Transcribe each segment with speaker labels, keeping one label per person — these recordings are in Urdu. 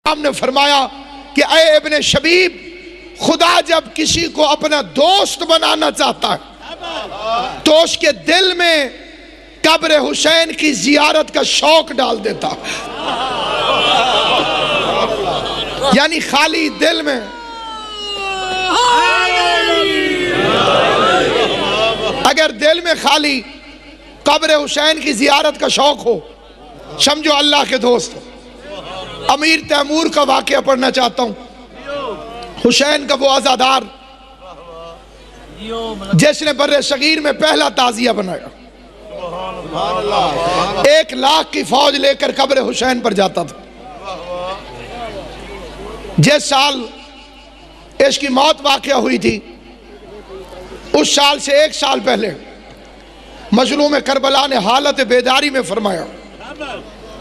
Speaker 1: ہم نے فرمایا کہ اے ابن شبیب، خدا جب کسی کو اپنا دوست بنانا چاہتا ہے تو اس کے دل میں قبر حسین کی زیارت کا شوق ڈال دیتا، یعنی خالی دل میں اگر دل میں خالی قبر حسین کی زیارت کا شوق ہو، سمجھو اللہ کے دوست ہو۔ امیر تیمور کا واقعہ پڑھنا چاہتا ہوں، حسین کا وہ عزادار جس نے بر صغیر میں پہلا تعزیہ بنایا، 1,00,000 کی فوج لے کر قبر حسین پر جاتا تھا۔ جس سال اس کی موت واقعہ ہوئی تھی، اس سال سے 1 سال پہلے مظلوم کربلا نے حالت بیداری میں فرمایا،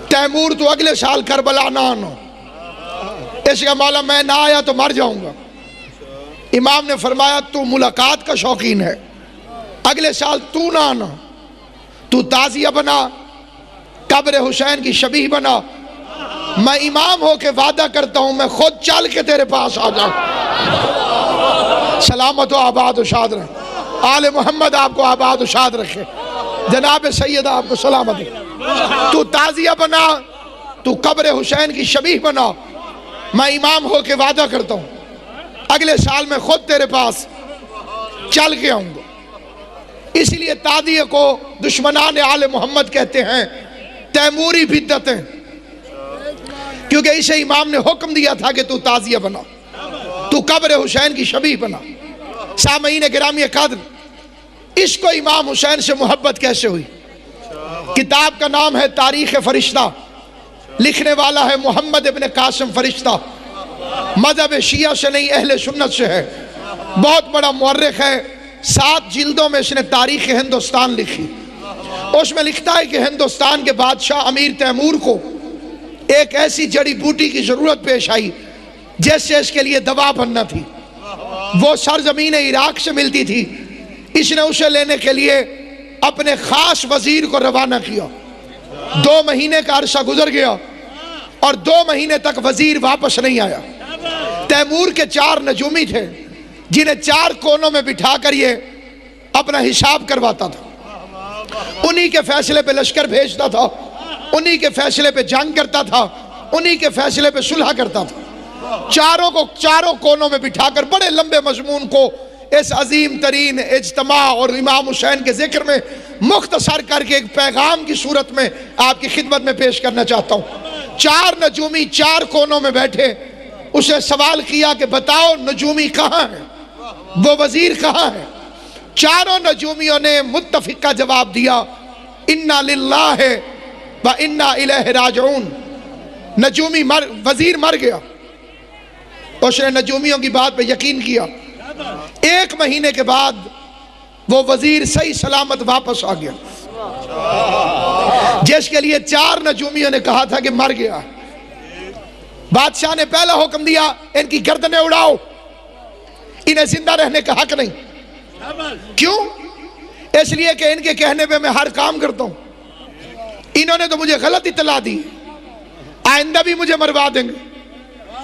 Speaker 1: تیمور تو اگلے سال کربلا نہ آنا، اس کا مولا میں نہ آیا تو مر جاؤں گا۔ امام نے فرمایا تو ملاقات کا شوقین ہے، اگلے سال تو نہ آنا، تو تعزیہ بنا، قبر حسین کی شبیہ بنا، میں امام ہو کے وعدہ کرتا ہوں میں خود چل کے تیرے پاس آ جاؤں۔ سلامت و آباد و شاد رہے، آل محمد آپ کو آباد و شاد رکھے، جناب سید آپ کو سلامت ہے۔ تو تعزیہ بنا، تو قبر حسین کی شبیہ بنا، میں امام ہو کے وعدہ کرتا ہوں اگلے سال میں خود تیرے پاس چل کے آؤں گا۔ اس لیے تعزیہ کو دشمنان آل محمد کہتے ہیں تیموری بدعتیں، کیونکہ اسے امام نے حکم دیا تھا کہ تو تعزیہ بنا، تو قبر حسین کی شبیہ بنا۔ سامعین گرامی قدر، اس کو امام حسین سے محبت کیسے ہوئی؟ کتاب کا نام ہے تاریخ فرشتہ، لکھنے والا ہے محمد ابن قاسم فرشتہ، مذہب شیعہ سے نہیں اہل سنت سے ہے، بہت بڑا مورخ ہے، 7 جلدوں میں اس نے تاریخ ہندوستان لکھی۔ اس میں لکھتا ہے کہ ہندوستان کے بادشاہ امیر تیمور کو ایک ایسی جڑی بوٹی کی ضرورت پیش آئی جس سے اس کے لیے دوا بننا تھی، وہ سرزمین عراق سے ملتی تھی۔ اس نے اسے لینے کے لیے اپنے خاص وزیر کو روانہ کیا، 2 مہینے کا عرصہ گزر گیا اور 2 مہینے تک وزیر واپس نہیں آیا۔ تیمور کے 4 نجومی تھے جنہیں 4 کونوں میں بٹھا کر یہ اپنا حساب کرواتا تھا، انہی کے فیصلے پہ لشکر بھیجتا تھا، انہی کے فیصلے پہ جنگ کرتا تھا، انہی کے فیصلے پہ صلح کرتا تھا۔ چاروں کونوں میں بٹھا کر بڑے لمبے مضمون کو اس عظیم ترین اجتماع اور امام حسین کے ذکر میں مختصر کر کے ایک پیغام کی صورت میں آپ کی خدمت میں پیش کرنا چاہتا ہوں۔ 4 نجومی 4 کونوں میں بیٹھے، اسے سوال کیا کہ بتاؤ نجومی کہاں ہے، وہ وزیر کہاں ہے؟ 4 نجومیوں نے متفقہ جواب دیا، انا للہ و انا الیہ راجعون۔ وزیر مر گیا، اس نے نجومیوں کی بات پہ یقین کیا۔ 1 مہینے کے بعد وہ وزیر صحیح سلامت واپس آ گیا، جس کے لیے 4 نجومیوں نے کہا تھا کہ مر گیا۔ بادشاہ نے پہلا حکم دیا ان کی گردنیں اڑاؤ، انہیں زندہ رہنے کا حق نہیں۔ کیوں؟ اس لیے کہ ان کے کہنے پہ میں ہر کام کرتا ہوں، انہوں نے تو مجھے غلط اطلاع دی، آئندہ بھی مجھے مروا دیں گے۔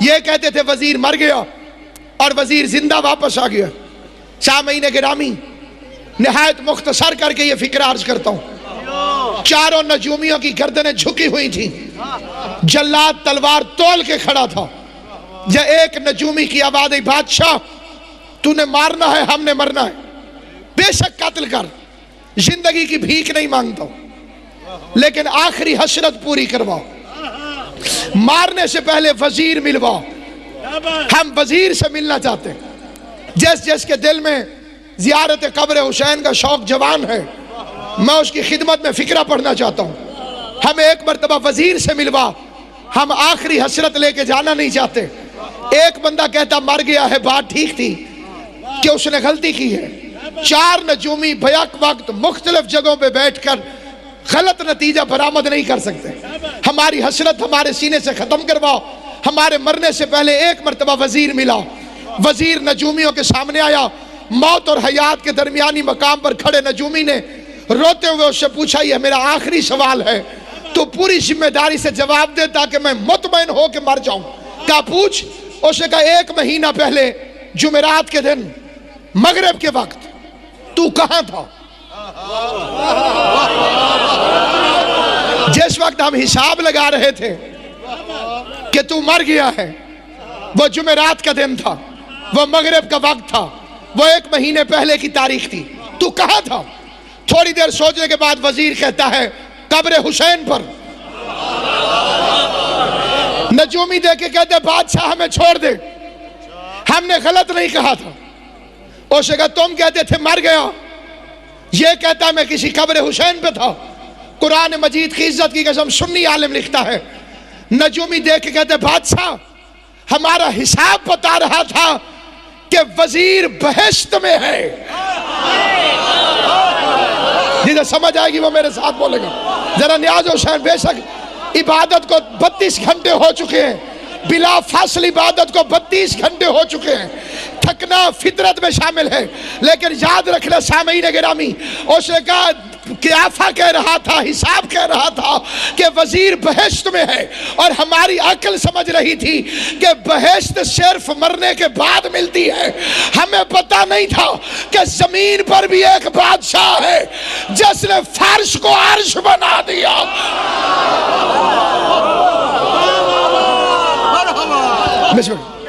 Speaker 1: یہ کہتے تھے وزیر مر گیا اور وزیر زندہ واپس آ گیا۔ سامعین گرامی، نہایت مختصر کر کے یہ فکر عرض کرتا ہوں، 4 نجومیوں کی گردنیں جھکی ہوئی تھیں، جلاد تلوار تول کے کھڑا تھا۔ جب ایک نجومی کی آواز آئی، بادشاہ تو نے مارنا ہے، ہم نے مرنا ہے، بے شک قتل کر، زندگی کی بھیک نہیں مانگتا ہوں، لیکن آخری حسرت پوری کرواؤ، مارنے سے پہلے وزیر ملواؤ، ہم وزیر سے ملنا چاہتے ہیں۔ جس کے دل میں زیارت قبر حسین کا شوق جوان ہے، میں اس کی خدمت میں فکرہ پڑھنا چاہتا ہوں، ہمیں ایک مرتبہ وزیر سے ملوا، ہم آخری حسرت لے کے جانا نہیں چاہتے۔ ایک بندہ کہتا مر گیا ہے، بات ٹھیک تھی کہ اس نے غلطی کی ہے۔ 4 نجومی بیک وقت مختلف جگہوں پہ بیٹھ کر غلط نتیجہ برآمد نہیں کر سکتے۔ ہماری حسرت ہمارے سینے سے ختم کرواؤ۔ ہمارے مرنے سے پہلے ایک مرتبہ وزیر ملا، وزیر نجومیوں کے سامنے آیا، موت اور حیات کے درمیانی مقام پر کھڑے نجومی نے روتے ہوئے اس سے پوچھا، یہ میرا آخری سوال ہے، تو پوری ذمہ داری سے جواب دے تاکہ میں مطمئن ہو کے مر جاؤں۔ کہا پوچھ. اس نے کہا 1 مہینہ پہلے جمعرات کے دن مغرب کے وقت تو کہاں تھا؟ جس وقت ہم حساب لگا رہے تھے کہ تو مر گیا ہے وہ جمعرات کا دن تھا، وہ مغرب کا وقت تھا، وہ 1 مہینے پہلے کی تاریخ تھی. تو کہاں تھا؟ تھوڑی دیر سوچنے کے بعد وزیر کہتا ہے قبر حسین پر. نجومی دے کے کہتے بادشاہ ہمیں چھوڑ دے، ہم نے غلط نہیں کہا تھا. اس نے کہا تم کہتے تھے مر گیا، یہ کہتا ہے میں کسی قبر حسین پہ تھا. قرآن مجید کی عزت کی قسم سنی عالم لکھتا ہے، نجومی دیکھ کے کہتے بادشاہ ہمارا حساب بتا رہا تھا کہ وزیر بہشت میں ہے. جسے سمجھ آئے گی وہ میرے ساتھ بولے گا. ذرا نیاز حسین بے شک عبادت کو 32 گھنٹے ہو چکے ہیں، بلا فاصل عبادت کو 32 گھنٹے ہو چکے ہیں، تھکنا فطرت میں شامل ہے. لیکن یاد رکھنا سامعین گرامی، اس نے کہا قیافہ کہہ رہا تھا، حساب کہہ رہا تھا کہ وزیر بہشت میں ہے، اور ہماری عقل سمجھ رہی تھی کہ بہشت صرف مرنے کے بعد ملتی ہے. ہمیں پتہ نہیں تھا کہ زمین پر بھی ایک بادشاہ ہے جس نے فرش کو عرش بنا دیا. بسم اللہ.